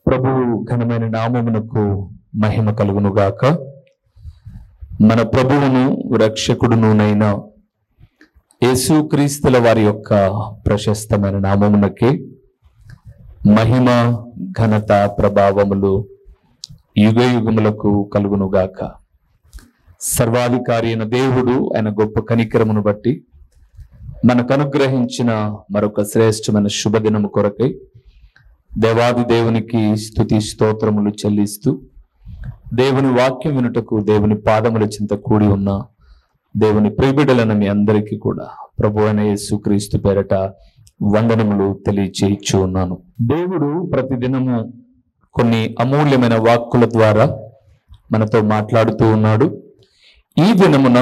ప్రభువు ఘనమైన నామమునకు మహిమ కలుగునుగాక. మన ప్రభువును రక్షకుడునునైన యేసుక్రీస్తుల వారి యొక్క ప్రశస్తమైన నామమునకే మహిమ ఘనత ప్రభావములు యుగ యుగములకు కలుగునుగాక. సర్వాధికారి అయిన దేవుడు ఆయన గొప్ప కనికరమును బట్టి మనకు అనుగ్రహించిన మరొక శ్రేష్టమైన శుభదినము కొరకై దేవాది దేవునికి స్తుతి స్తోత్రములు చెల్లిస్తూ దేవుని వాక్యం వినుటకు దేవుని పాదముల చింత కూడి ఉన్న దేవుని ప్రియబిడ్డలైన మీ అందరికీ కూడా ప్రభు అయిన యేసుక్రీస్తు పేరట వందనములు తెలియచేయచ్చు ఉన్నాను. దేవుడు ప్రతిదినము కొన్ని అమూల్యమైన వాక్కుల ద్వారా మనతో మాట్లాడుతూ ఉన్నాడు. ఈ దినమున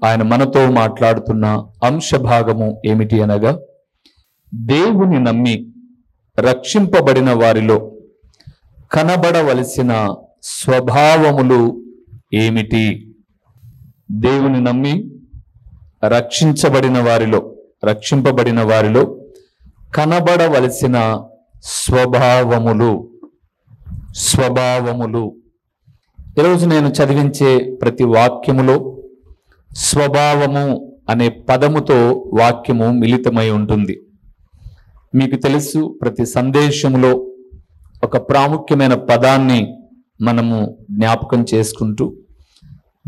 ఆయన మనతో మాట్లాడుతున్న అంశ భాగము ఏమిటి అనగా, దేవుని నమ్మి రక్షింపబడిన వారిలో కనబడవలసిన స్వభావములు ఏమిటి? దేవుని నమ్మి రక్షింపబడిన వారిలో కనబడవలసిన స్వభావములు. ఈరోజు నేను చదివించే ప్రతి వాక్యములో స్వభావము అనే పదముతో వాక్యము మిళితమై ఉంటుంది. మీకు తెలుసు, ప్రతి సందేశంలో ఒక ప్రాముఖ్యమైన పదాన్ని మనము జ్ఞాపకం చేసుకుంటూ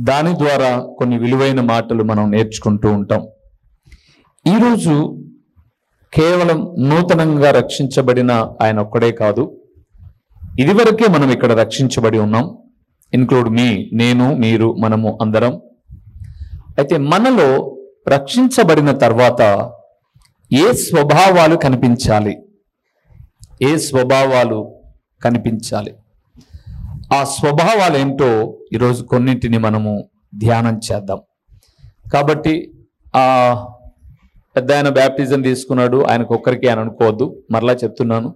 దాని ద్వారా కొన్ని విలువైన మాటలు మనం నేర్చుకుంటూ ఉంటాం. ఈరోజు కేవలం నూతనంగా రక్షించబడిన ఆయన ఒక్కడే కాదు, ఇదివరకే మనం ఇక్కడ రక్షించబడి ఉన్నాం. ఇన్క్లూడ్ మీ, నేను, మీరు, మనము అందరం. అయితే మనలో రక్షించబడిన తర్వాత ఏ స్వభావాలు కనిపించాలి? ఆ స్వభావాలు ఏంటో ఈరోజు కొన్నింటిని మనము ధ్యానం చేద్దాం. కాబట్టి పెద్ద ఆయన బ్యాప్టిజం తీసుకున్నాడు, ఆయనకు ఒక్కరికి అని అనుకోవద్దు. మరలా చెప్తున్నాను,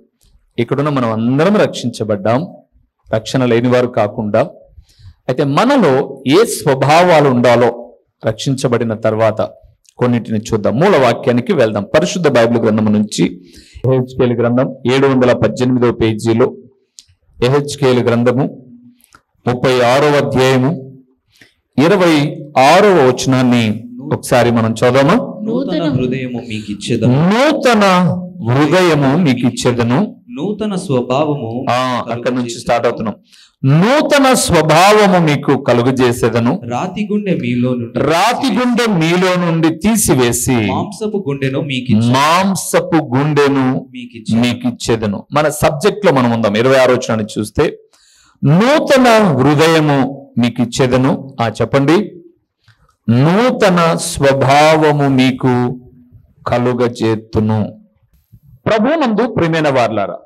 ఇక్కడున్న మనం అందరం రక్షించబడ్డాం, రక్షణ లేనివారు కాకుండా. అయితే మనలో ఏ స్వభావాలు ఉండాలో రక్షించబడిన తర్వాత కొన్నింటిని చూద్దాం. మూల వాక్యానికి వెళ్దాం. పరిశుద్ధ బైబిల్ గ్రంథం నుంచి యెహెజ్కేలు గ్రంథం 718వ పేజీలో యెహెజ్కేలు గ్రంథము 36వ అధ్యాయము 26వ వచనాన్ని ఒకసారి మనం చదవమా? నూతన హృదయము మీకు ఇచ్చేదను, నూతన స్వభావము. అక్కడి నుంచి స్టార్ట్ అవుతున్నాం. నూతన స్వభావము మీకు కలుగజేసేదను, రాతి గుండె మీలో నుండి తీసివేసి మాంసపు గుండెను మీకు ఇచ్చేదను. మన సబ్జెక్ట్ లో మనం ఉందాం. 26వ వచనాన్ని చూస్తే, నూతన హృదయము మీకు ఇచ్చేదను. చెప్పండి, నూతన స్వభావము మీకు కలుగజేతును. ప్రభునందు ప్రియమైన వారలారా,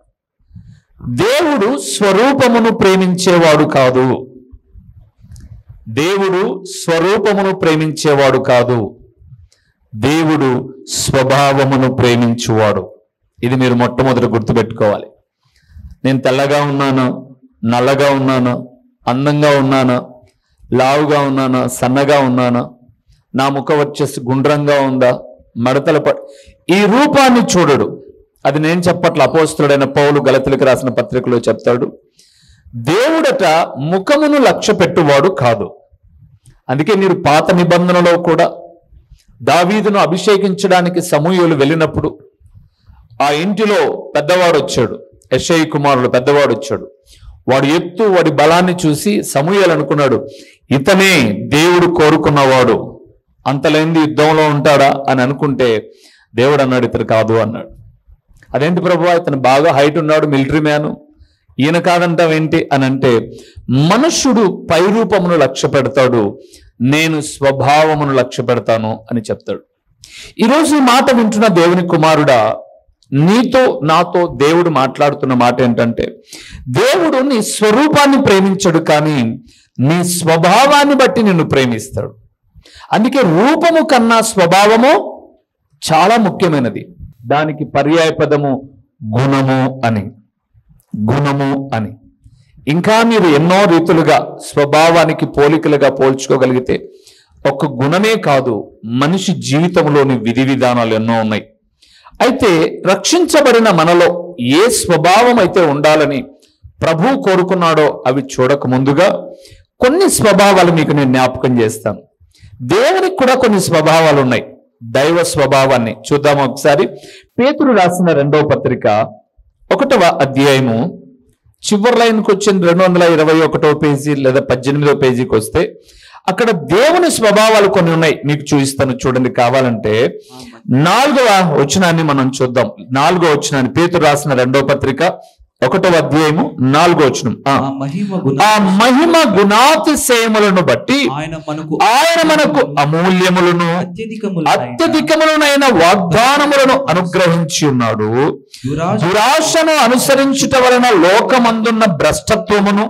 దేవుడు స్వరూపమును ప్రేమించేవాడు కాదు. దేవుడు స్వభావమును ప్రేమించువాడు. ఇది మీరు మొట్టమొదటి గుర్తుపెట్టుకోవాలి. నేను తెల్లగా ఉన్నానా, నల్లగా ఉన్నానా, అందంగా ఉన్నానా, లావుగా ఉన్నానా, సన్నగా ఉన్నానా, నా ముఖ వచ్చేసి గుండ్రంగా ఉందా, మడతల ఈ రూపాన్ని చూడడు. అది నేను చెప్పట్ల, అపోస్తలుడైన పౌలు గలతీయులకు రాసిన పత్రికలో చెప్తాడు. దేవుడట ముఖమును లక్ష్య పెట్టువాడు కాదు. అందుకే మీరు పాత నిబంధనలో కూడా దావీదును అభిషేకించడానికి సమూయేలు వెళ్ళినప్పుడు ఆ ఇంటిలో పెద్దవాడు వచ్చాడు, యెషయి కుమారుడు పెద్దవాడు వచ్చాడు. వాడు ఎత్తు, వాడి బలాన్ని చూసి సమూయేలు అనుకున్నాడు, ఇతనే దేవుడు కోరుకున్నవాడు, అంతలేంది యుద్ధంలో ఉంటాడా అని అనుకుంటే దేవుడు అన్నాడు, ఇతను కాదు అన్నాడు. అదేంటి ప్రభువా, ఇతను బాగా హైట్ ఉన్నాడు, మిలిటరీ మ్యాను, ఈయన కాదంటావేంటి అని అంటే, మనుష్యుడు పై రూపమును లక్ష్య పెడతాడు, నేను స్వభావమును లక్ష్య పెడతాను అని చెప్తాడు. ఈరోజు ఈ మాట వింటున్న దేవుని కుమారుడా, నీతో నాతో దేవుడు మాట్లాడుతున్న మాట ఏంటంటే, దేవుడు నీ స్వరూపాన్ని ప్రేమించడు, కానీ నీ స్వభావాన్ని బట్టి నిన్ను ప్రేమిస్తాడు. అందుకే రూపము కన్నా స్వభావము చాలా ముఖ్యమైనది. దానికి పర్యాయ పదము గుణము అని. ఇంకా మీరు ఎన్నో రీతులుగా స్వభావానికి పోలికలుగా పోల్చుకోగలిగితే ఒక గుణమే కాదు, మనిషి జీవితంలోని విధి విధానాలు ఎన్నో ఉన్నాయి. అయితే రక్షించబడిన మనలో ఏ స్వభావం అయితే ఉండాలని ప్రభు కోరుకున్నాడో అవి చూడక ముందుగా కొన్ని స్వభావాలు మీకు నేను జ్ఞాపకం చేస్తాను. దేవునికి కూడా కొన్ని స్వభావాలు ఉన్నాయి. దైవ స్వభావాన్ని చూద్దాం ఒకసారి. పేతురు రాసిన 2వ పత్రిక 1వ అధ్యాయము చివరి లైన్కి వచ్చిన 221వ పేజీ లేదా 18వ పేజీకి వస్తే అక్కడ దేవుని స్వభావాలు కొన్ని ఉన్నాయి, మీకు చూపిస్తాను చూడండి. కావాలంటే 4వ వచనాన్ని మనం చూద్దాం. 4వ వచనాన్ని పేతురు రాసిన 2వ పత్రిక 1వ అధ్యాయము 4వ వచనం. ఆ మహిమ గుణాతిశయములను బట్టి ఆయన మనకు అమూల్యములను అత్యధికములనైన వాగ్దానములను అనుగ్రహించి ఉన్నాడు. దురాశను అనుసరించుట వలన లోకమందున్న భ్రష్టత్వమును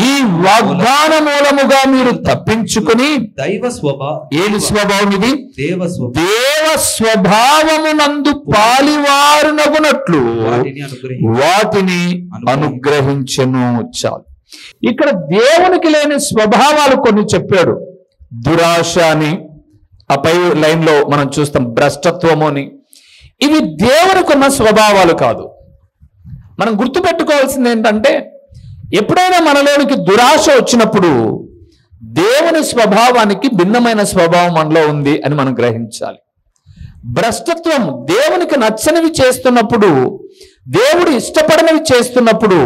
ఈ వాగ్దాన మూలముగా మీరు తప్పించుకుని ఏది స్వభావం ఇది? దేవ స్వభావమునందు పాలివారునగునట్లు వాటిని అనుగ్రహించెను. చాలు. ఇక్కడ దేవునికి లేని స్వభావాలు కొన్ని చెప్పాడు. దురాశ అని, ఆ పై లైన్ లో మనం చూస్తాం భ్రష్టత్వము అని. ఇవి దేవునికి ఉన్న స్వభావాలు కాదు. మనం గుర్తుపెట్టుకోవాల్సింది ఏంటంటే, ఎప్పుడైనా మనలోనికి దురాశ వచ్చినప్పుడు దేవుని స్వభావానికి భిన్నమైన స్వభావం మనలో ఉంది అని మనం గ్రహించాలి. భ్రష్టత్వం దేవునికి నచ్చనివి చేస్తున్నప్పుడు, దేవుడు ఇష్టపడనివి చేస్తున్నప్పుడు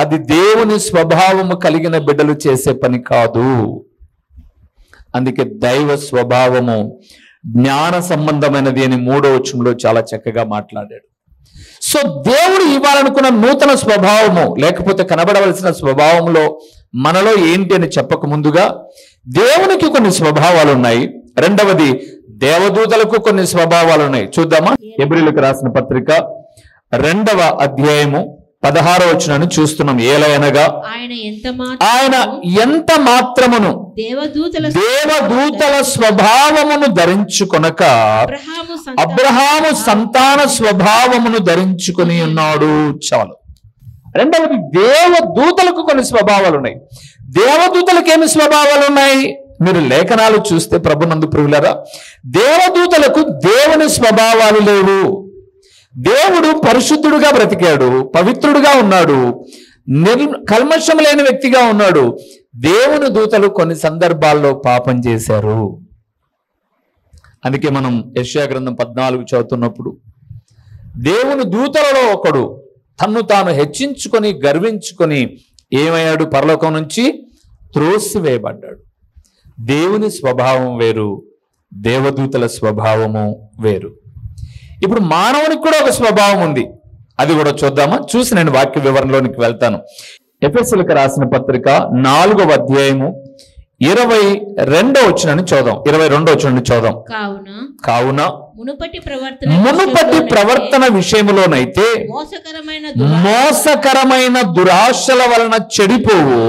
అది దేవుని స్వభావము కలిగిన బిడ్డలు చేసే పని కాదు. అందుకే దైవ స్వభావము జ్ఞాన సంబంధమైనది అని 3వ వచనంలో చాలా చక్కగా మాట్లాడాడు. సో దేవుడు ఇవ్వాలనుకున్న నూతన స్వభావము లేకపోతే కనబడవలసిన స్వభావంలో మనలో ఏంటి అని చెప్పక ముందుగా దేవునికి కొన్ని స్వభావాలు ఉన్నాయి. రెండవది దేవదూతలకు కొన్ని స్వభావాలు ఉన్నాయి. చూద్దామా? హెబ్రీయులకు రాసిన పత్రిక 2వ అధ్యాయము 16వ వచనాన్ని చూస్తున్నాం. ఏలయనగా ఆయన ఎంత మాత్రమును దేవదూతల స్వభావమును ధరించుకొనక అబ్రహాము సంతాన స్వభావమును ధరించుకొని ఉన్నాడు. చాలు. రెండవది దేవదూతలకు కొన్ని స్వభావాలు ఉన్నాయి. దేవదూతలకు ఏమి స్వభావాలు ఉన్నాయి? మీరు లేఖనాలు చూస్తే ప్రభునందు ప్రియులారా, దేవదూతలకు దేవుని స్వభావాలు లేవు. దేవుడు పరిశుద్ధుడుగా బ్రతికాడు, పవిత్రుడుగా ఉన్నాడు, కల్మషం లేని వ్యక్తిగా ఉన్నాడు. దేవుని దూతలు కొన్ని సందర్భాల్లో పాపం చేశారు. అందుకే మనం యెషయా గ్రంథం 14 చదువుతున్నప్పుడు దేవుని దూతలలో ఒకడు తన్ను తాను హెచ్చించుకొని గర్వించుకొని ఏమయ్యాడు? పరలోకం నుంచి త్రోసివేయబడ్డాడు. దేవుని స్వభావం వేరు, దేవదూతల స్వభావము వేరు. ఇప్పుడు మానవునికి కూడా ఒక స్వభావం ఉంది, అది కూడా చూద్దామా? చూసి నేను వాక్య వివరణలోనికి వెళ్తాను. ఎఫెసీయులకు రాసిన పత్రిక 4వ అధ్యాయము 22వ వచనాన్ని చూద్దాం. 22వ వచనాన్ని చూద్దాం. కావున మునుపటి ప్రవర్తన విషయములోనైతే మోసకరమైన దురాశల వలన చెడిపోవు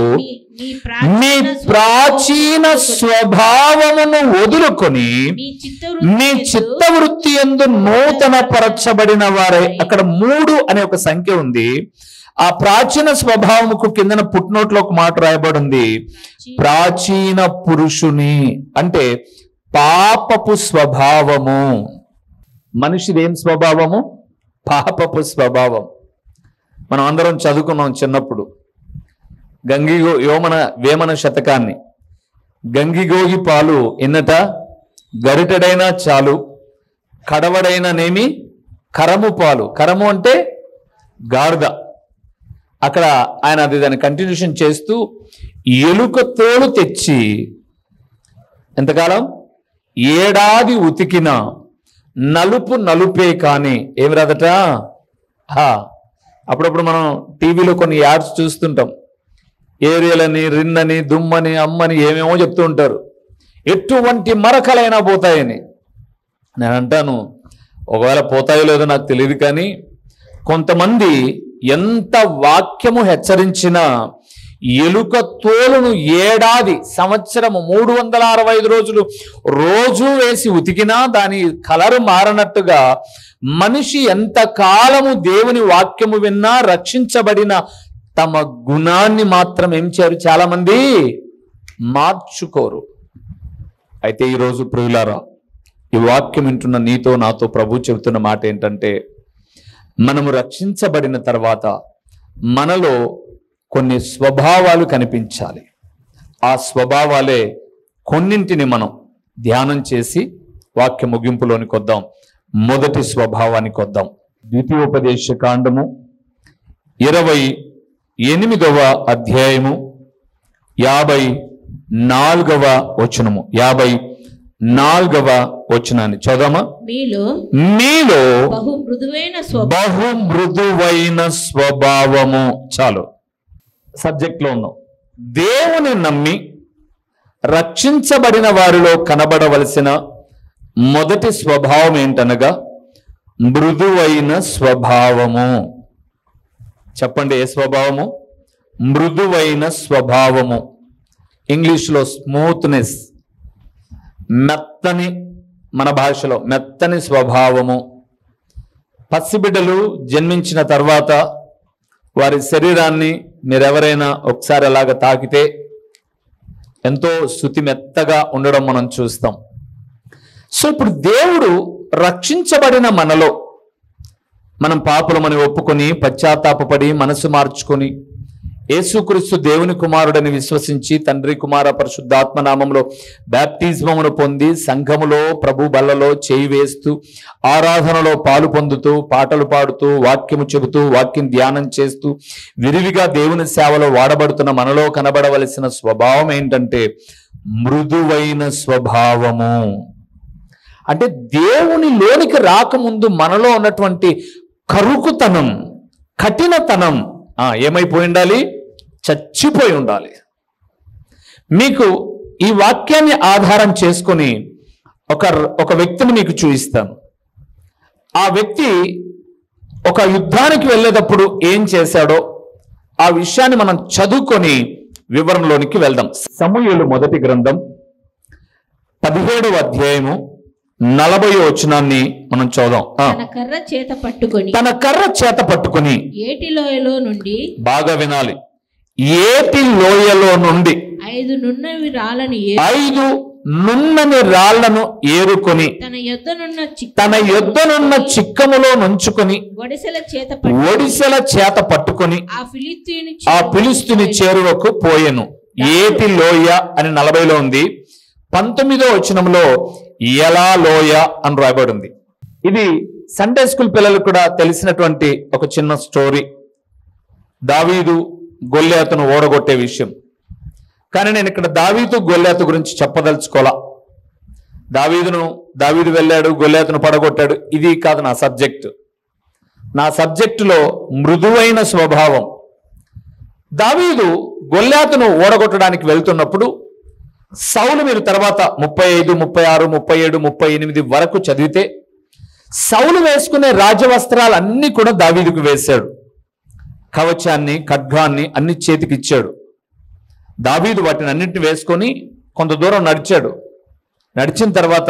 మీ ప్రాచీన స్వభావమును వదులుకొని మీ చిత్తవృత్తి యందు నూతన పరచబడిన వారే. అక్కడ 3 అనే ఒక సంఖ్య ఉంది. ఆ ప్రాచీన స్వభావముకు కిందన పుట్నోట్లో ఒక మాట రాయబడి ఉంది, ప్రాచీన పురుషుని. అంటే పాపపు స్వభావము. మనిషిది ఏం స్వభావము? పాపపు స్వభావం. మనం అందరం చదువుకున్నాం చిన్నప్పుడు వేమన శతకాన్ని. గంగిగోగి పాలు ఎన్నట గరిటెడైనా చాలు, కడవడైననేమి కరము పాలు. కరము అంటే గాడిద. అక్కడ ఆయన అది దాన్ని కంటిన్యూషన్ చేస్తూ ఎలుక తోలు తెచ్చి ఎంతకాలం? ఏడాది ఉతికిన నలుపే కానీ ఏమి రాదట. అప్పుడప్పుడు మనం టీవీలో కొన్ని యాడ్స్ చూస్తుంటాం. ఏరియలని, రిన్నని, దుమ్మని, అమ్మని ఏమేమో చెప్తూ ఉంటారు. ఎటువంటి మరకలైనా పోతాయని. నేను అంటాను, ఒకవేళ పోతాయో లేదో నాకు తెలియదు, కానీ కొంతమంది ఎంత వాక్యము హెచ్చరించినా ఎలుక తోలును ఏడాది, సంవత్సరము 365 రోజులు రోజు వేసి ఉతికినా దాని కలరు మారనట్టుగా మనిషి ఎంత కాలము దేవుని వాక్యము విన్నా రక్షించబడిన తమ గుణాన్ని మాత్రం ఏం చేయరు? చాలా మంది మార్చుకోరు. అయితే ఈరోజు ప్రియులారా, ఈ వాక్యం వింటున్న నీతో నాతో ప్రభు చెబుతున్న మాట ఏంటంటే, మనము రక్షించబడిన తర్వాత మనలో కొన్ని స్వభావాలు కనిపించాలి. ఆ స్వభావాలే కొన్నింటిని మనం ధ్యానం చేసి వాక్య ముగింపులోనికి వద్దాం. మొదటి స్వభావానికి వద్దాం. ద్వితీయోపదేశ కాండము 28వ అధ్యాయము 54వ వచనము. 54వ వచనాన్ని చదవమా? మీలో బహు మృదువైన స్వభావము. చాలు, సబ్జెక్ట్ లో ఉన్నాం. దేవుని నమ్మి రక్షించబడిన వారిలో కనబడవలసిన మొదటి స్వభావం ఏంటనగా మృదువైన స్వభావము. చెప్పండి, ఏ స్వభావము? మృదువైన స్వభావము. ఇంగ్లీష్లో స్మూత్నెస్, మెత్తని, మన భాషలో మెత్తని స్వభావము. పసిబిడ్డలు జన్మించిన తర్వాత వారి శరీరాన్ని మీరెవరైనా ఒకసారి అలాగ తాకితే ఎంతో శుతి మెత్తగా ఉండడం మనం చూస్తాం. సో ఇప్పుడు దేవుడు రక్షించబడిన మనలో మనం పాపులమని ఒప్పుకొని పశ్చాత్తాపపడి మనసు మార్చుకొని యేసుక్రీస్తు దేవుని కుమారుడని విశ్వసించి తండ్రి కుమార పరిశుద్ధాత్మ నామములో బాప్టిజమును పొంది సంఘములో ప్రభు బల్లలో చేయి వేస్తూ ఆరాధనలో పాలు పొందుతూ పాటలు పాడుతూ వాక్యము చెబుతూ వాక్యం ధ్యానం చేస్తూ విరివిగా దేవుని సేవలో వాడబడుతున్న మనలో కనబడవలసిన స్వభావం ఏంటంటే మృదువైన స్వభావము. అంటే దేవుని లోనికి రాకముందు మనలో ఉన్నటువంటి కరుకుతనం, కఠినతనం ఏమైపోయి ఉండాలి? చచ్చిపోయి ఉండాలి. మీకు ఈ వాక్యాన్ని ఆధారం చేసుకొని ఒక వ్యక్తిని మీకు చూపిస్తాను. ఆ వ్యక్తి ఒక యుద్ధానికి వెళ్ళేటప్పుడు ఏం చేశాడో ఆ విషయాన్ని మనం చదువుకొని వివరంలోనికి వెళ్దాం. సమూయేలు మొదటి గ్రంథం 17వ అధ్యాయము 40వ వచనాన్ని మనం చదువుదాం. తన కర్ర చేత పట్టుకొని ఏటి లోయలో నుండి, బాగా వినాలి, ఏటి లోయలో నుండి 5 నున్నని రాళ్లను ఏరుకొని తన యొద్దనున్న చిక్కములో నుంచుకొని ఒడిసెల చేత పట్టుకొని ఆ ఫిలిష్తీయుని చేరువకు పోయెను. ఏటి లోయ అని 40లో ఉంది. 19వ వచనంలో ఎలా లోయ అని రాయబడి ఉంది. ఇది సండే స్కూల్ పిల్లలకు కూడా తెలిసినటువంటి ఒక చిన్న స్టోరీ, దావీదు గొల్యాతును ఓడగొట్టే విషయం. కానీ నేను ఇక్కడ దావీదు గొల్యాతు గురించి చెప్పదలుచుకోవాలా. దావీదు వెళ్ళాడు, గొల్యాతును పడగొట్టాడు, ఇది కాదు నా సబ్జెక్టు. నా సబ్జెక్టులో మృదువైన స్వభావం. దావీదు గొల్యాతును ఓడగొట్టడానికి వెళ్తున్నప్పుడు సౌలు, మీరు తర్వాత 35, 36, 37, 38 వరకు చదివితే సౌలు వేసుకునే రాజవస్త్రాలన్నీ కూడా దావీదుకు వేశాడు. కవచాన్ని, ఖడ్గాన్ని అన్ని చేతికి ఇచ్చాడు. దావీదు వాటిని అన్నింటిని వేసుకొని కొంత దూరం నడిచాడు. నడిచిన తర్వాత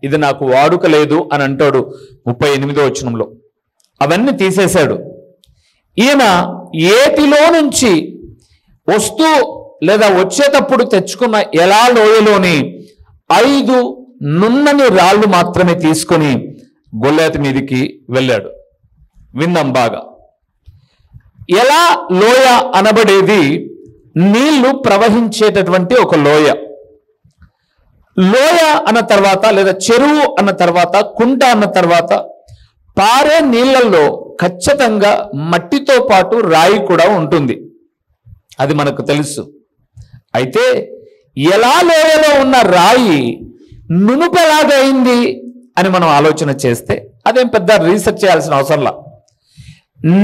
ఇది నాకు వాడుక లేదు అని అంటాడు 38వ వచనంలో. అవన్నీ తీసేశాడు. ఈయన ఏటిలో నుంచి వస్తూ లేదా వచ్చేటప్పుడు తెచ్చుకున్న ఎలా లోయలోని 5 నున్నని రాళ్ళు మాత్రమే తీసుకొని గొల్యాతు మీదికి వెళ్ళాడు. విందాం బాగా. ఎలా లోయ అనబడేది నీళ్లు ప్రవహించేటటువంటి ఒక లోయ. లోయ అన్న తర్వాత లేదా చెరువు అన్న తర్వాత కుంట అన్న తర్వాత పారే నీళ్లలో ఖచ్చితంగా మట్టితో పాటు రాయి కూడా ఉంటుంది. అది మనకు తెలుసు. అయితే ఎలా లోయలో ఉన్న రాయి నునుపు ఎలాగైంది అని మనం ఆలోచన చేస్తే అదేం పెద్ద రీసెర్చ్ చేయాల్సిన అవసరంలా.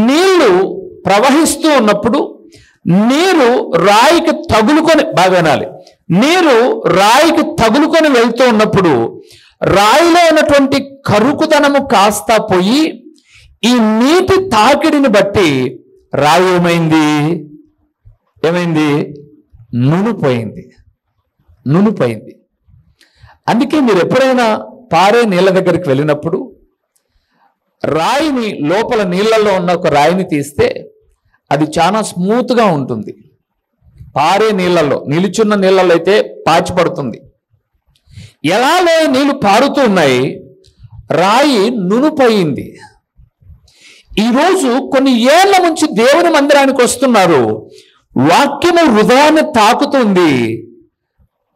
నీళ్లు ప్రవహిస్తూ ఉన్నప్పుడు నీరు రాయికి తగులుకొని, బాగా వినాలి, నీరు రాయికి తగులుకొని వెళ్తూ ఉన్నప్పుడు రాయిలో ఉన్నటువంటి కరుకుతనము కాస్త పోయి ఈ నీటి తాకిడిని బట్టి రాయి ఏమైంది? నునుపోయింది. అందుకే మీరు ఎప్పుడైనా పారే నీళ్ళ దగ్గరికి వెళ్ళినప్పుడు రాయిని, లోపల నీళ్ళల్లో ఉన్న ఒక రాయిని తీస్తే అది చాలా స్మూత్గా ఉంటుంది. పారే నీళ్ళల్లో, నిలుచున్న నీళ్ళల్లో అయితే పాచి పడుతుంది. ఎలాలో నీళ్లు పారుతూ ఉన్నాయి, రాయి నునుపోయింది. ఈరోజు కొన్ని ఏళ్ల నుంచి దేవుని మందిరానికి వస్తున్నారు, వాక్యము హృదయాన్ని తాకుతుంది,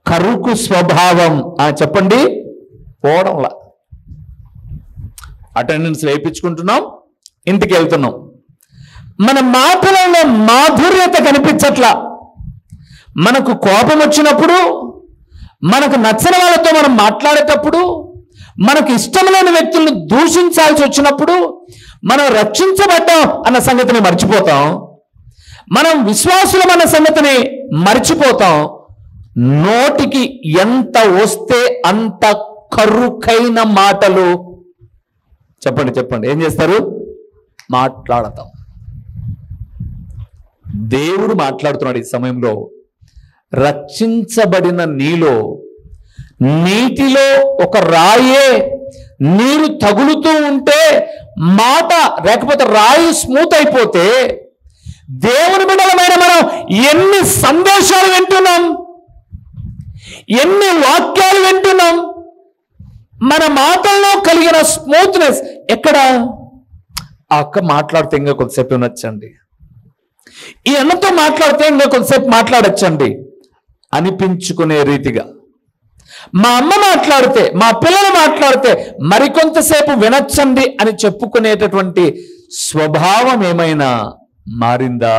కరుకు స్వభావం చెప్పండి పోవడంలా. అటెండెన్స్ వేయించుకుంటున్నాం, ఇంటికి వెళ్తున్నాం, మన మాటలలో మాధుర్యత కనిపించట్లా. మనకు కోపం వచ్చినప్పుడు, మనకు నచ్చని వాళ్ళతో మనం మాట్లాడేటప్పుడు, మనకు ఇష్టం లేని వ్యక్తులను దూషించాల్సి వచ్చినప్పుడు, మనం రక్షించబడ్డాం అన్న సంగతిని మర్చిపోతాం, మనం విశ్వాసులం అన్న సంగతిని మర్చిపోతాం. నోటికి ఎంత వస్తే అంత కరుకైన మాటలు చెప్పండి ఏం చేస్తారు? మాట్లాడతాం. దేవుడు మాట్లాడుతున్నాడు ఈ సమయంలో. రక్షించబడిన నీలో, నీటిలో ఒక రాయే నీరు తగులుతూ ఉంటే మాట లేకపోతే రాయి స్మూత్ అయిపోతే, దేవుని బిడ్డలమైన మనం ఎన్ని సందేశాలు వింటున్నాం, ఎన్ని వాక్యాలు వింటున్నాం, మన మాటల్లో కలిగిన స్మూత్నెస్ ఎక్కడ? ఆ అక్క మాట్లాడితే ఇంకా కొద్దిసేపు వినొచ్చండి, ఈ అన్నతో మాట్లాడితే ఇంకా కొద్దిసేపు మాట్లాడచ్చండి అనిపించుకునే రీతిగా, మా అమ్మ మాట్లాడితే, మా పిల్లలు మాట్లాడితే మరికొంతసేపు వినొచ్చండి అని చెప్పుకునేటటువంటి స్వభావం ఏమైనా మారిందా?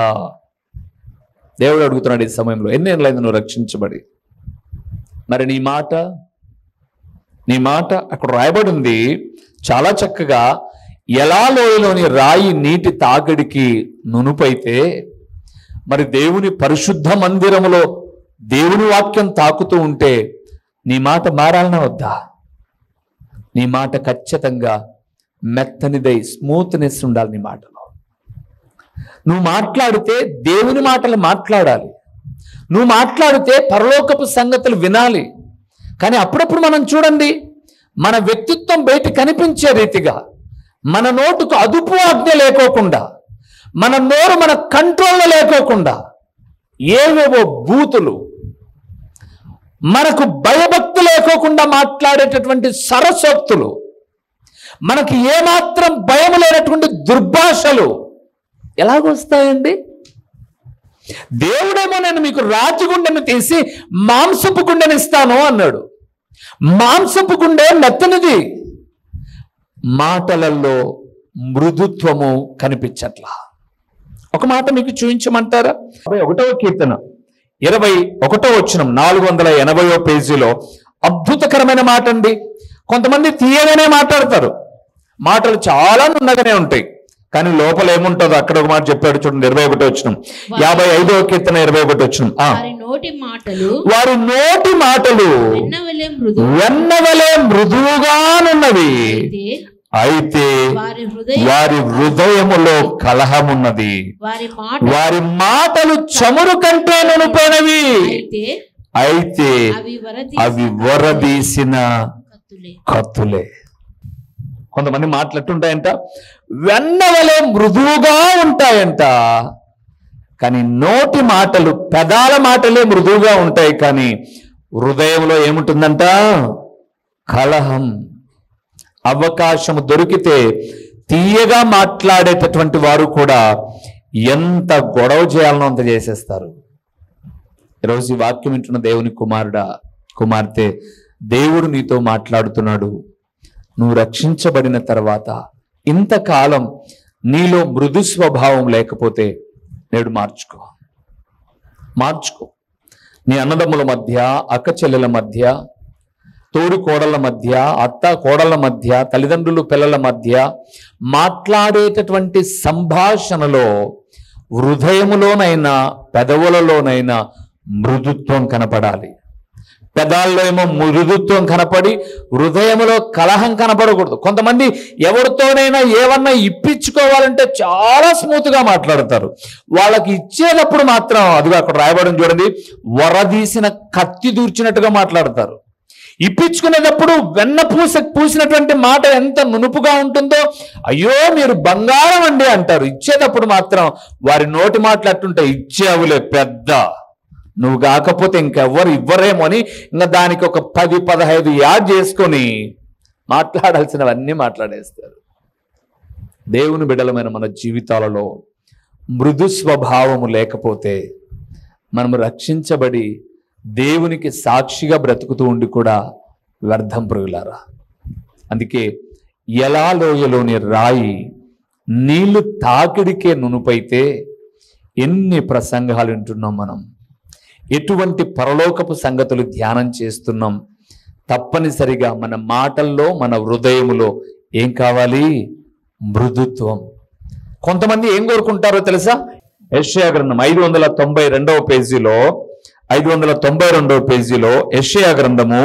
దేవుడు అడుగుతున్నాడు ఈ సమయంలో. ఎన్నేళ్ళైంది నువ్వు రక్షించబడి? మరి నీ మాట అక్కడ రాయబడి ఉంది చాలా చక్కగా. ఎలా లోయలోని రాయి నీటి తాగడికి నునుపైతే, మరి దేవుని పరిశుద్ధ మందిరములో దేవుని వాక్యం తాకుతూ ఉంటే నీ మాట మారాలనా వద్దా? నీ మాట ఖచ్చితంగా మెత్తనిదై స్మూత్నెస్ ఉండాలి నీ మాటలో. నువ్వు మాట్లాడితే దేవుని మాటలు మాట్లాడాలి, నువ్వు మాట్లాడితే పరలోకపు సంగతులు వినాలి. కానీ అప్పుడప్పుడు మనం చూడండి, మన వ్యక్తిత్వం బయట కనిపించే రీతిగా, మన నోటుకు అదుపు ఆజ్ఞ లేకోకుండా, మన నోరు మన కంట్రోల్లో లేకోకుండా ఏవేవో బూతులు, మనకు భయభక్తి లేకోకుండా మాట్లాడేటటువంటి సరసోక్తులు, మనకి ఏమాత్రం భయం లేనటువంటి దుర్భాషలు ఎలాగొస్తాయండి? దేవుడేమో నేను మీకు రాతి గుండెను తీసి మాంసపు గుండెని ఇస్తాను అన్నాడు. మాంసపు గుండె మెత్తనిది. మాటలలో మృదుత్వము కనిపించట్లా. ఒక మాట మీకు చూపించమంటారా? 51వ కీర్తన 21వ వచనం 480వ పేజీలో అద్భుతకరమైన మాట అండి. కొంతమంది తీయగానే మాట్లాడతారు, మాటలు చాలా నున్నగానే ఉంటాయి, కానీ లోపల ఏముంటుందో అక్కడ ఒక మాట చెప్పాడు చూడండి. 21వ వచనం 55వ కీర్తన 21వ వచనం. వారి నోటి మాటలు వెన్నవలే మృదువుగానున్నవి, అయితే వారి హృదయములో కలహమున్నది. వారి మాటలు చమురు కంటే నునుపైనవి, అయితే అవి వరదీసిన కత్తులే. కొంతమంది మాటలు ఎట్టుంటాయంట? వెన్నవలే మృదువుగా ఉంటాయంట, కానీ నోటి మాటలు, పెదాల మాటలే మృదువుగా ఉంటాయి, కానీ హృదయంలో ఏముంటుందంట? కలహం. అవకాశం దొరికితే తీయగా మాట్లాడేటటువంటి వారు కూడా ఎంత గొడవ చేయాలనో అంత చేసేస్తారు. ఈరోజు ఈ వాక్యం వింటున్న దేవుని కుమారుడా, కుమార్తె, దేవుడు నీతో మాట్లాడుతున్నాడు. నువ్వు రక్షించబడిన తర్వాత ఇంతకాలం నీలో మృదు స్వభావం లేకపోతే నేడు మార్చుకో. నీ అన్నదమ్ముల మధ్య, అక్క చెల్లెల మధ్య, తోడి కోడళ్ళ మధ్య, అత్త కోడళ్ళ మధ్య, తల్లిదండ్రులు పిల్లల మధ్య మాట్లాడేటటువంటి సంభాషణలో హృదయములోనైనా పెదవులలోనైనా మృదుత్వం కనపడాలి. పెదాల్లో ఏమో మృదుత్వం కనపడి హృదయములో కలహం కనపడకూడదు. కొంతమంది ఎవరితోనైనా ఏమన్నా ఇప్పించుకోవాలంటే చాలా స్మూత్గా మాట్లాడతారు. వాళ్ళకి ఇచ్చేటప్పుడు మాత్రం అదిగో అక్కడ రాయబడిన చూడండి, వరదీసిన కత్తి దూర్చినట్టుగా మాట్లాడతారు. ఇప్పించుకునేటప్పుడు వెన్న పూసినటువంటి మాట ఎంత నునుపుగా ఉంటుందో, అయ్యో మీరు బంగారం అండి అంటారు. ఇచ్చేటప్పుడు మాత్రం వారి నోటి మాటలు అట్టుంటే, ఇచ్చేవులే పెద్ద, నువ్వు కాకపోతే ఇంకెవ్వరు ఇవ్వరేమో అని ఇంకా దానికి ఒక 10-15 యాడ్ చేసుకొని మాట్లాడాల్సినవన్నీ మాట్లాడేస్తారు. దేవుని బిడ్డలమైన మన జీవితాలలో మృదు స్వభావము లేకపోతే మనము రక్షించబడి దేవునికి సాక్షిగా బ్రతుకుతూ ఉండి కూడా వ్యర్థం ప్రియులారా. అందుకే ఎలా లోయలోని రాయి నీళ్లు తాకిడికే నునుపైతే ఎన్ని ప్రసంగాలు వింటున్నాం మనం, ఎటువంటి పరలోకపు సంగతులు ధ్యానం చేస్తున్నాం. తప్పనిసరిగా మన మాటల్లో మన హృదయములో ఏం కావాలి? మృదుత్వం. కొంతమంది ఏం కోరుకుంటారో తెలుసా? యెషయా గ్రంథం 592వ పేజీలో 592వ పేజీలో యెషయా గ్రంథము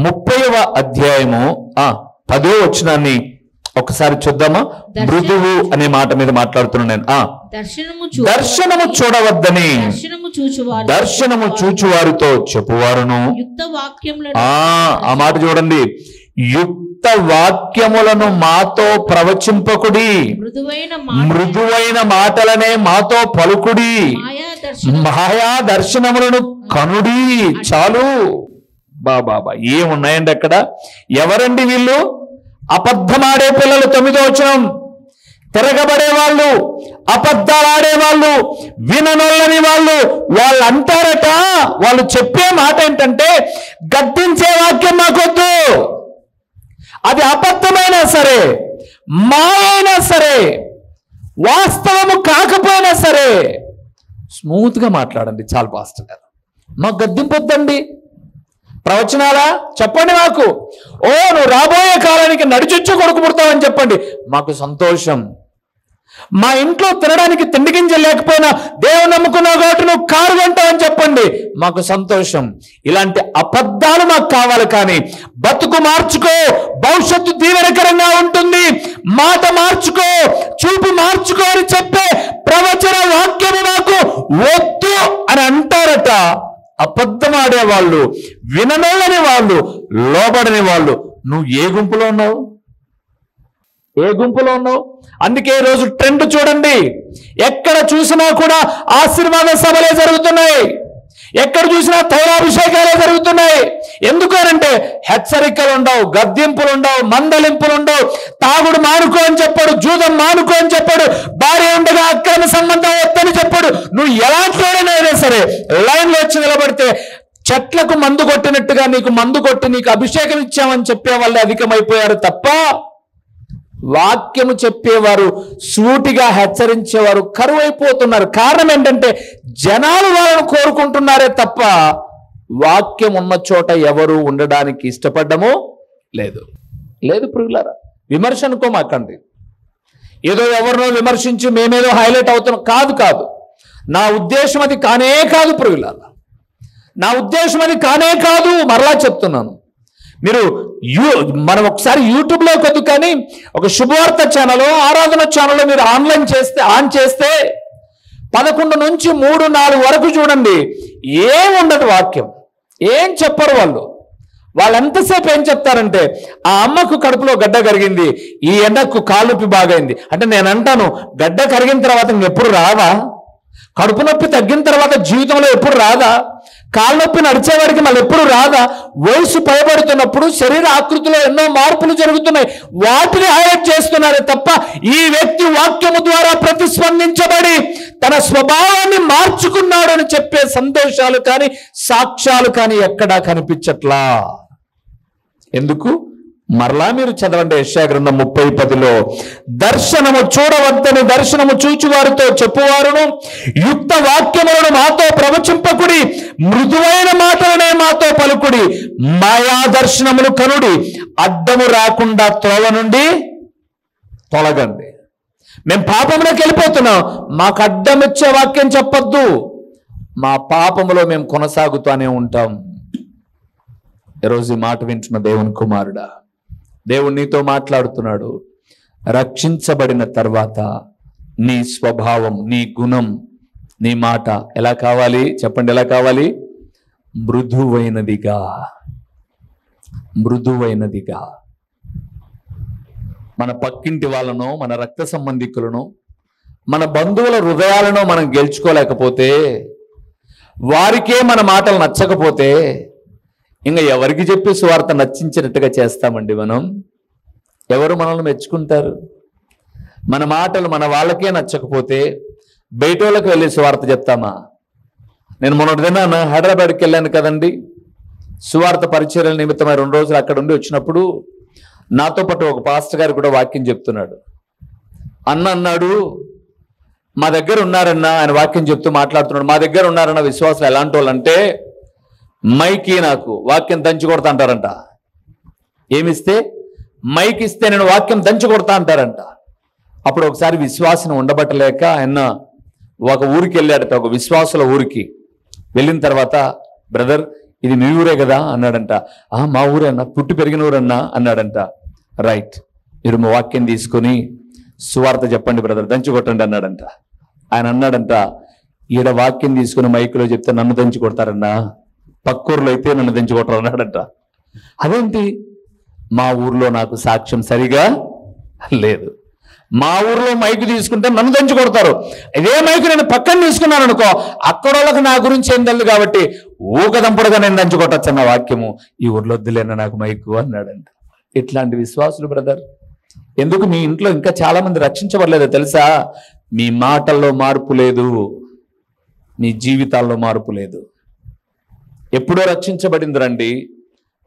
30వ అధ్యాయము 10వ వచనాన్ని ఒకసారి చూద్దామా? మృదువు అనే మాట మీద మాట్లాడుతున్నాను నేను. దర్శనము చూడవద్దని దర్శనము చూచువారితో చెప్పువారును. ఆ మాట చూడండి, యుక్త వాక్యములను మాతో ప్రవచింపకుడి, మృదువైన మాటలనే మాతో పలుకుడి, మాయా దర్శనములను కనుడి. చాలు బాబా. ఏమున్నాయండి అక్కడ? ఎవరండి వీళ్ళు? అబద్ధమాడే పిల్లలు. 9వ వచనం, తిరగబడే వాళ్ళు, అబద్ధాలాడే వాళ్ళు, విననొల్లని వాళ్ళు. వాళ్ళు అంటారట, వాళ్ళు చెప్పే మాట ఏంటంటే, గద్దించే వాక్యం మాకొద్దు. అది అబద్ధమైనా సరే, మాయైనా సరే, వాస్తవము కాకపోయినా సరే స్మూత్గా మాట్లాడండి చాలు పాస్టర్ గారు. మాకు గద్దింపొద్దండి. ప్రవచనాలా చెప్పండి మాకు. ఓ నువ్వు రాబోయే కాలానికి నడిచొచ్చు కొడుకు పుడతావని చెప్పండి, మాకు సంతోషం. మా ఇంట్లో తినడానికి తిండి గింజలు లేకపోయినా దేవుని నమ్ముకున్నావు కాబట్టి నువ్వు కారు కొంటావని చెప్పండి, మాకు సంతోషం. ఇలాంటి అబద్ధాలు మాకు కావాలి. కానీ బతుకు మార్చుకో, భవిష్యత్తు దీవెనకరంగా ఉంటుంది, మాట మార్చుకో, చూపు మార్చుకో అని చెప్పే ప్రవచన వాక్యము నాకు వద్దు అని అంటారట. అబద్ధమాడే వాళ్ళు, విననోళ్ళని వాళ్ళు, లోబడని వాళ్ళు. నువ్వు ఏ గుంపులో ఉన్నావు? ఏ గుంపులో ఉన్నావు? అందుకే ఈ రోజు ట్రెండ్ చూడండి. ఎక్కడ చూసినా కూడా ఆశీర్వాద సభలే జరుగుతున్నాయి, ఎక్కడ చూసినా తైలాభిషేకాలే జరుగుతున్నాయి. ఎందుకనంటే హెచ్చరికలు ఉండవు, గద్దింపులు ఉండవు, మందలింపులు ఉండవు. తాగుడు మానుకో అని చెప్పాడు, జూదం మానుకో అని చెప్పాడు, భార్య ఉండగా అక్రమ సంబంధం వద్దని చెప్పాడు. నువ్వు ఎలాంటి వాడైనా సరే లైన్లో వచ్చి నిలబడితే చెట్లకు మందు కొట్టినట్టుగా నీకు మందు కొట్టి నీకు అభిషేకం ఇచ్చామని చెప్పే వాళ్ళే అధికమైపోయారు తప్ప వాక్యము చెప్పేవారు, సూటిగా హెచ్చరించేవారు కరువైపోతున్నారు. కారణం ఏంటంటే జనాలు వాళ్ళను కోరుకుంటున్నారే తప్ప వాక్యం ఉన్న చోట ఎవరు ఉండడానికి ఇష్టపడ్డమో లేదు. ప్రియులారా, విమర్శ అనుకోమాకండి. ఏదో ఎవరినో విమర్శించి మేమేదో హైలైట్ అవుతున్నాం కాదు. నా ఉద్దేశం అది కానే కాదు ప్రియులారా, నా ఉద్దేశం అది కానే కాదు. మరలా చెప్తున్నాను, మీరు మనం ఒకసారి యూట్యూబ్లో కొద్ది కానీ ఒక శుభవార్త ఛానల్, ఆరాధన ఛానల్ మీరు ఆన్ చేస్తే 11 నుంచి 3-4 వరకు చూడండి, ఏముండదు వాక్యం, ఏం చెప్పరు వాళ్ళు ఎంతసేపు ఏం చెప్తారంటే, ఆ అమ్మకు కడుపులో గడ్డ కరిగింది, ఈ ఎండకు కాలునొప్పి బాగైంది అంటే నేను అంటాను, గడ్డ కరిగిన తర్వాత ఇంకెప్పుడు రాదా? కడుపు నొప్పి తగ్గిన తర్వాత జీవితంలో ఎప్పుడు రాదా? కాళ్ళ నొప్పి నడిచేవాడికి మళ్ళీ ఎప్పుడు రాదా? వయసు పైబడుతున్నప్పుడు శరీర ఆకృతిలో ఎన్నో మార్పులు జరుగుతున్నాయి, వాటిని హైలైట్ చేస్తున్నారు తప్ప ఈ వ్యక్తి వాక్యము ద్వారా ప్రతిస్పందించబడి తన స్వభావాన్ని మార్చుకున్నాడు అని చెప్పే సందేశాలు కానీ సాక్ష్యాలు కానీ ఎక్కడా కనిపించట్లా. ఎందుకు? మరలా మీరు చదవండి యెషయా గ్రంథం 30:10లో, దర్శనము చూడవద్దని దర్శనము చూచువారితో చెప్పువారును, యుక్త వాక్యములను మాతో ప్రవచింపకుడి, మృదువైన మాటలనే మాతో పలుకుడి, మాయా దర్శనములు కనుడి, అడ్డము రాకుండా త్రోవ నుండి తొలగండి. మేము పాపంలోకి వెళ్ళిపోతున్నాం, మాకు అడ్డం ఇచ్చే వాక్యం చెప్పొద్దు, మా పాపములో మేము కొనసాగుతూనే ఉంటాం. ఈరోజు ఈ మాట వింటున్న దేవుని కుమారుడా, దేవుడు నీతో మాట్లాడుతున్నాడు. రక్షించబడిన తర్వాత నీ స్వభావం, నీ గుణం, నీ మాట ఎలా కావాలి చెప్పండి? ఎలా కావాలి? మృదువైనదిగా. మన పక్కింటి వాళ్ళను, మన రక్త సంబంధికులను, మన బంధువుల హృదయాలను మనం గెలుచుకోలేకపోతే, వారికే మన మాటలు నచ్చకపోతే ఇంకా ఎవరికి చెప్పి సువార్త నచ్చించినట్టుగా చేస్తామండి మనం? ఎవరు మనల్ని మెచ్చుకుంటారు? మన మాటలు మన వాళ్ళకే నచ్చకపోతే బయట వాళ్ళకి వెళ్ళి సువార్త చెప్తామా? నేను మొన్నటి దినాన హైదరాబాద్కి వెళ్ళాను కదండి, సువార్త పరిచర్యల నిమిత్తమై 2 రోజులు అక్కడ ఉండి వచ్చినప్పుడు నాతో పాటు ఒక పాస్టర్ గారు కూడా వాక్యం చెప్తున్నాడు. అన్నాడు, మా దగ్గర ఉన్నారన్న, ఆయన వాక్యం చెప్తూ మాట్లాడుతున్నాడు, మా దగ్గర ఉన్నారన్న విశ్వాసం ఎలాంటి వాళ్ళు అంటే మైకి నాకు వాక్యం దంచి కొడతా అంటారంట. ఏమిస్తే? మైక్ ఇస్తే నేను వాక్యం దంచి కొడతా అంటారంట. అప్పుడు ఒకసారి విశ్వాసం ఉండబట్టలేక ఆయన ఒక ఊరికి వెళ్ళాడట, ఒక విశ్వాసుల ఊరికి. వెళ్ళిన తర్వాత, బ్రదర్ ఇది మీ ఊరే కదా అన్నాడంట. మా ఊరే అన్న, పుట్టి పెరిగిన ఊరన్నా అన్నాడంట. రైట్, మీరు మా వాక్యం తీసుకొని సువార్త చెప్పండి బ్రదర్, దంచి కొట్టండి అన్నాడంట. ఆయన అన్నాడంట, ఈడ వాక్యం తీసుకుని మైకులో చెప్తే నన్ను దంచి కొడతారన్నా, పక్కూరులో అయితే నన్ను దంచి కొట్టరు అన్నాడంట. అదేంటి? మా ఊర్లో నాకు సాక్ష్యం సరిగా లేదు, మా ఊర్లో మైకు తీసుకుంటే నన్ను దంచి కొడతారు, ఇదే మైకు నేను పక్కన తీసుకున్నాను అనుకో, అక్కడ వాళ్ళకి నా గురించి ఏం తెలియదు కాబట్టి ఊకదంపుడుగా నేను దంచి కొట్టచ్చు అన్న వాక్యము ఈ ఊర్లో వద్దులేన నాకు మైకు అన్నాడంట. ఇట్లాంటి విశ్వాసులు బ్రదర్, ఎందుకు మీ ఇంట్లో ఇంకా చాలా మంది రక్షించబడలేదో తెలుసా? మీ మాటల్లో మార్పు లేదు, మీ జీవితాల్లో మార్పు లేదు. ఎప్పుడో రక్షించబడింది రండి,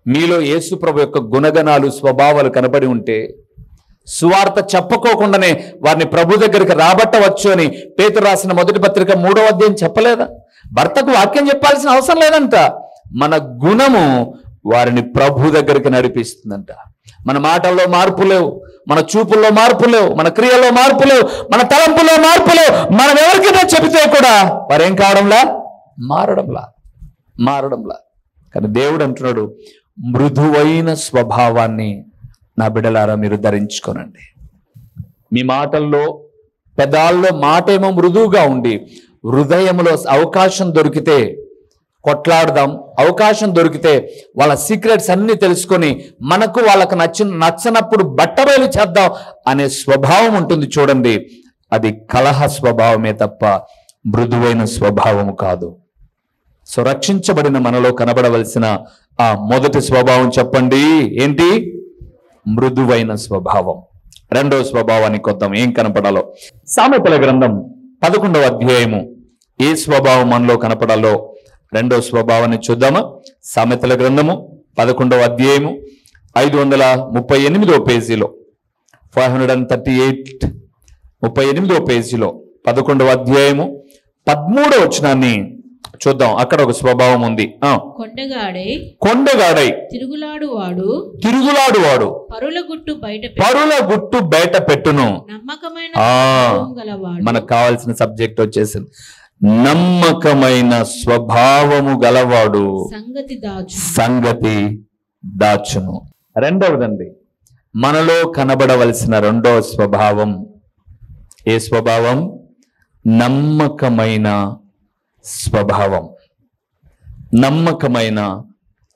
మీలో యేసుప్రభు యొక్క గుణగణాలు స్వభావాలు కనబడి ఉంటే సువార్త చెప్పకోకుండానే వారిని ప్రభు దగ్గరికి రాబట్టవచ్చు అని పేతురు రాసిన మొదటి పత్రిక 3వ అధ్యాయం చెప్పలేదా? భర్తకు వాక్యం చెప్పాల్సిన అవసరం లేదంట, మన గుణము వారిని ప్రభు దగ్గరికి నడిపిస్తుందంట. మన మాటల్లో మార్పు లేవు, మన చూపుల్లో మార్పు లేవు, మన క్రియల్లో మార్పు లేవు, మన తలంపుల్లో మార్పు లేవు. మనం ఎవరికైనా చెబితే కూడా వారేం కావడంలా? మారడంలా. కానీ దేవుడు అంటున్నాడు, మృదువైన స్వభావాన్ని నా బిడ్డలారా మీరు ధరించుకోనండి. మీ మాటల్లో, పెదాల్లో మాట ఏమో మృదువుగా ఉండి హృదయంలో అవకాశం దొరికితే కొట్లాడదాం, అవకాశం దొరికితే వాళ్ళ సీక్రెట్స్ అన్ని తెలుసుకొని మనకు వాళ్ళకు నచ్చనప్పుడు బట్టబయలు చేద్దాం అనే స్వభావం ఉంటుంది చూడండి, అది కలహ స్వభావమే తప్ప మృదువైన స్వభావము కాదు. సో రక్షించబడిన మనలో కనబడవలసిన ఆ మొదటి స్వభావం చెప్పండి, ఏంటి? మృదువైన స్వభావం. 2వ స్వభావానికి వద్దాం, ఏం కనపడాలో. సామెతల గ్రంథం 11వ అధ్యాయము ఏ స్వభావం మనలో కనపడాలో 2వ స్వభావాన్ని చూద్దామా? సామెతల గ్రంథము 11వ అధ్యాయము 538వ పేజీలో, 538 38వ పేజీలో 11వ అధ్యాయము 13వ వచనాన్ని చూద్దాం. అక్కడ ఒక స్వభావం ఉంది. కొండగాడై తిరుగులాడువాడు పరుల గుట్టు బయట పెట్టును. మనకు కావాల్సిన సబ్జెక్ట్ వచ్చేసింది. నమ్మకమైన స్వభావము గలవాడు సంగతి దాచును. 2వదండి, మనలో కనబడవలసిన 2వ స్వభావం ఏ స్వభావం? నమ్మకమైన స్వభావం. నమ్మకమైన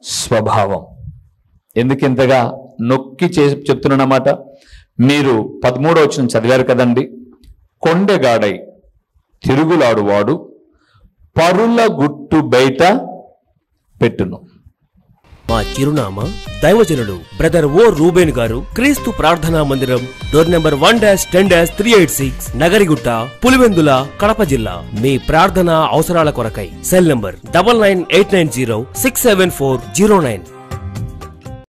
స్వభావం. ఎందుకు ఇంతగా నొక్కి చెప్తున్నానమాట? మీరు 13వ వచనం చదివారు కదండి. కొండగాడై తిరుగులాడువాడు పరుల గుట్టు బయట పెట్టును. మా చిరునామా దైవజనులు బ్రదర్ ఓ రూబేన్ గారు, క్రీస్తు ప్రార్థనా మందిరం, డోర్ నెంబర్ 1-10-386, నగరిగుట్ట, పులివెందుల, కడప జిల్లా. మీ ప్రార్థనా అవసరాల కొరకై సెల్ నంబర్ 9989067409.